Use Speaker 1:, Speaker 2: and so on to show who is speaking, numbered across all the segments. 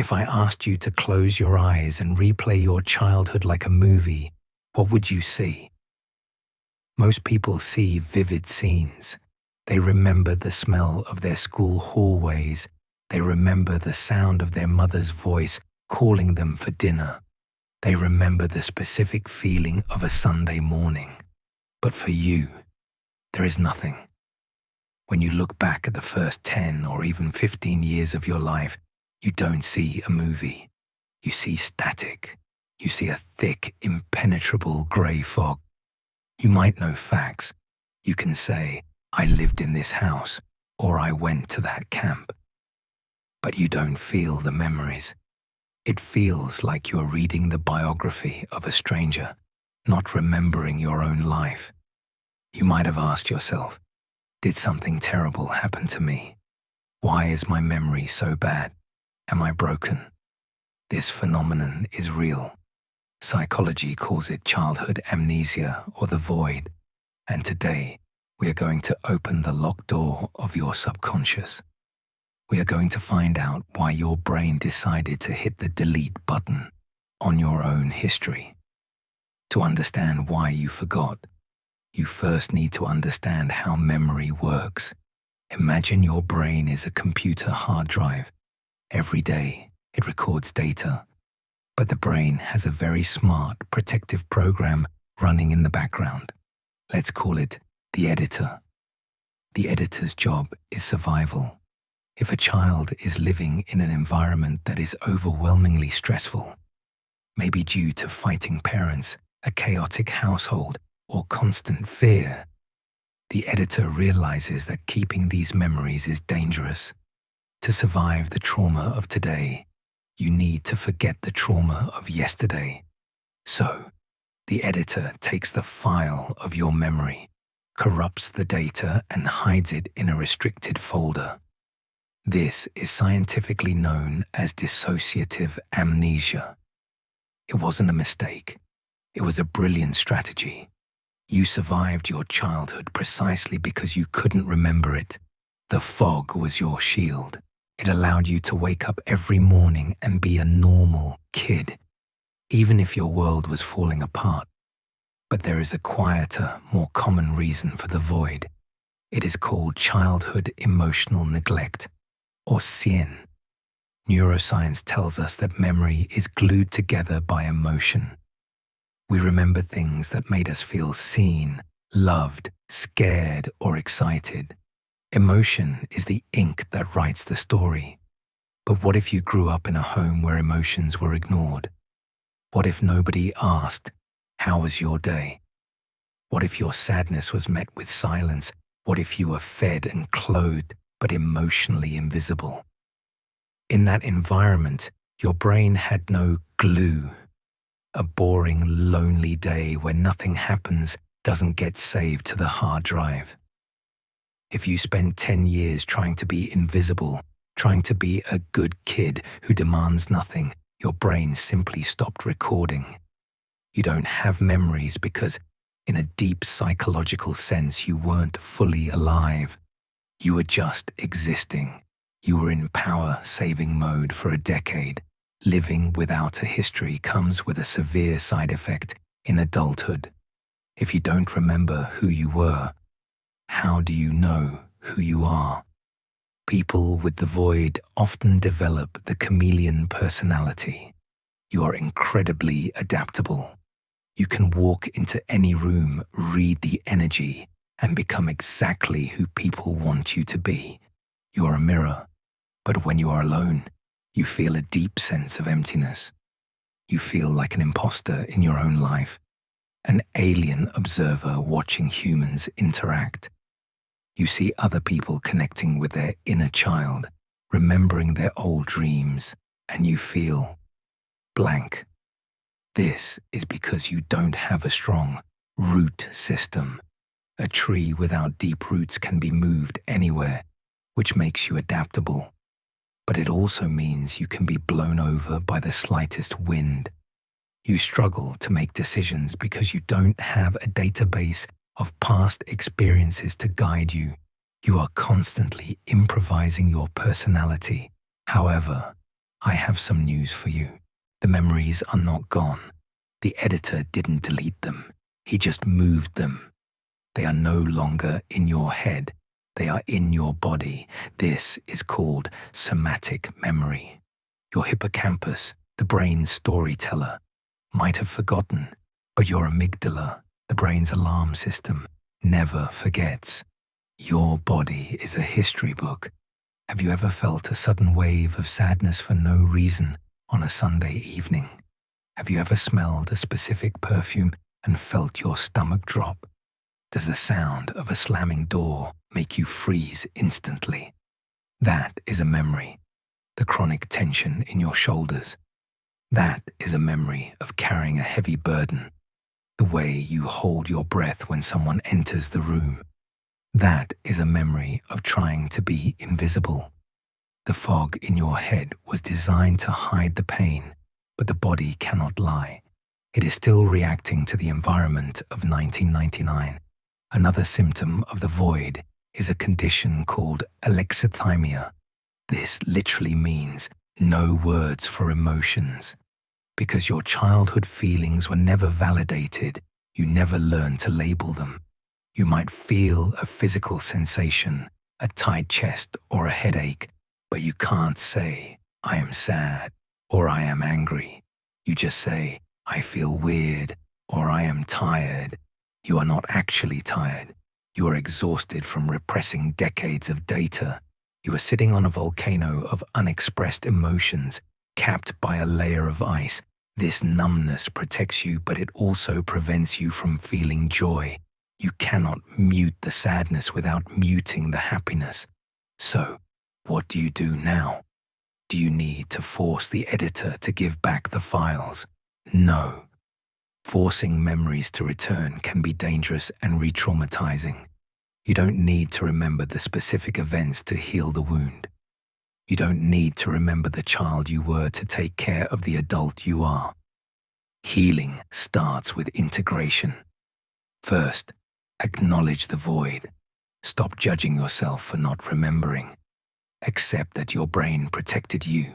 Speaker 1: If I asked you to close your eyes and replay your childhood like a movie, what would you see? Most people see vivid scenes. They remember the smell of their school hallways. They remember the sound of their mother's voice calling them for dinner. They remember the specific feeling of a Sunday morning. But for you, there is nothing. When you look back at the first 10 or even 15 years of your life, you don't see a movie. You see static. You see a thick, impenetrable grey fog. You might know facts. You can say, I lived in this house, or I went to that camp. But you don't feel the memories. It feels like you're reading the biography of a stranger, not remembering your own life. You might have asked yourself, did something terrible happen to me? Why is my memory so bad? Am I broken? This phenomenon is real. Psychology calls it childhood amnesia or the void. And today, we are going to open the locked door of your subconscious. We are going to find out why your brain decided to hit the delete button on your own history. To understand why you forgot, you first need to understand how memory works. Imagine your brain is a computer hard drive. Every day, it records data. But the brain has a very smart, protective program running in the background. Let's call it the editor. The editor's job is survival. If a child is living in an environment that is overwhelmingly stressful, maybe due to fighting parents, a chaotic household, or constant fear, the editor realizes that keeping these memories is dangerous. To survive the trauma of today, you need to forget the trauma of yesterday. So, the editor takes the file of your memory, corrupts the data, and hides it in a restricted folder. This is scientifically known as dissociative amnesia. It wasn't a mistake. It was a brilliant strategy. You survived your childhood precisely because you couldn't remember it. The fog was your shield. It allowed you to wake up every morning and be a normal kid, even if your world was falling apart. But there is a quieter, more common reason for the void. It is called childhood emotional neglect, or SIN. Neuroscience tells us that memory is glued together by emotion. We remember things that made us feel seen, loved, scared, or excited. Emotion is the ink that writes the story. But what if you grew up in a home where emotions were ignored? What if nobody asked, how was your day? What if your sadness was met with silence? What if you were fed and clothed, but emotionally invisible? In that environment, your brain had no glue. A boring, lonely day where nothing happens doesn't get saved to the hard drive. If you spend 10 years trying to be invisible, trying to be a good kid who demands nothing, your brain simply stopped recording. You don't have memories because, in a deep psychological sense, you weren't fully alive. You were just existing. You were in power-saving mode for a decade. Living without a history comes with a severe side effect in adulthood. If you don't remember who you were, how do you know who you are? People with the void often develop the chameleon personality. You are incredibly adaptable. You can walk into any room, read the energy, and become exactly who people want you to be. You're a mirror, but when you are alone, you feel a deep sense of emptiness. You feel like an imposter in your own life, an alien observer watching humans interact. You see other people connecting with their inner child, remembering their old dreams, and you feel blank. This is because you don't have a strong root system. A tree without deep roots can be moved anywhere, which makes you adaptable. But it also means you can be blown over by the slightest wind. You struggle to make decisions because you don't have a database of past experiences to guide you. You are constantly improvising your personality. However, I have some news for you. The memories are not gone. The editor didn't delete them. He just moved them. They are no longer in your head. They are in your body. This is called somatic memory. Your hippocampus, the brain's storyteller, might have forgotten, but your amygdala, the brain's alarm system, never forgets. Your body is a history book. Have you ever felt a sudden wave of sadness for no reason on a Sunday evening? Have you ever smelled a specific perfume and felt your stomach drop? Does the sound of a slamming door make you freeze instantly? That is a memory. The chronic tension in your shoulders. That is a memory of carrying a heavy burden. The way you hold your breath when someone enters the room. That is a memory of trying to be invisible. The fog in your head was designed to hide the pain, but the body cannot lie. It is still reacting to the environment of 1999. Another symptom of the void is a condition called alexithymia. This literally means no words for emotions. Because your childhood feelings were never validated, you never learned to label them. You might feel a physical sensation, a tight chest or a headache, but you can't say, I am sad or I am angry. You just say, I feel weird or I am tired. You are not actually tired. You are exhausted from repressing decades of data. You are sitting on a volcano of unexpressed emotions, capped by a layer of ice. This numbness protects you, but it also prevents you from feeling joy. You cannot mute the sadness without muting the happiness. So, what do you do now? Do you need to force the editor to give back the files? No. Forcing memories to return can be dangerous and re-traumatizing. You don't need to remember the specific events to heal the wound. You don't need to remember the child you were to take care of the adult you are. Healing starts with integration. First, acknowledge the void. Stop judging yourself for not remembering. Accept that your brain protected you.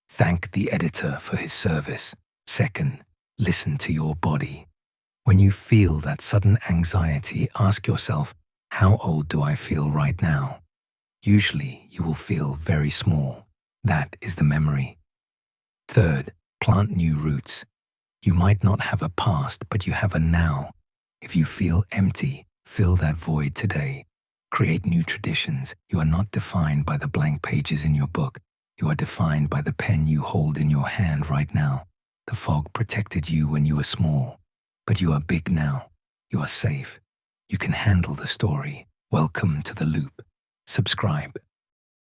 Speaker 1: Thank the editor for his service. Second, listen to your body. When you feel that sudden anxiety, ask yourself, how old do I feel right now? Usually, you will feel very small. That is the memory. Third, plant new roots. You might not have a past, but you have a now. If you feel empty, fill that void today. Create new traditions. You are not defined by the blank pages in your book. You are defined by the pen you hold in your hand right now. The fog protected you when you were small, but you are big now. You are safe. You can handle the story. Welcome to the loop. Subscribe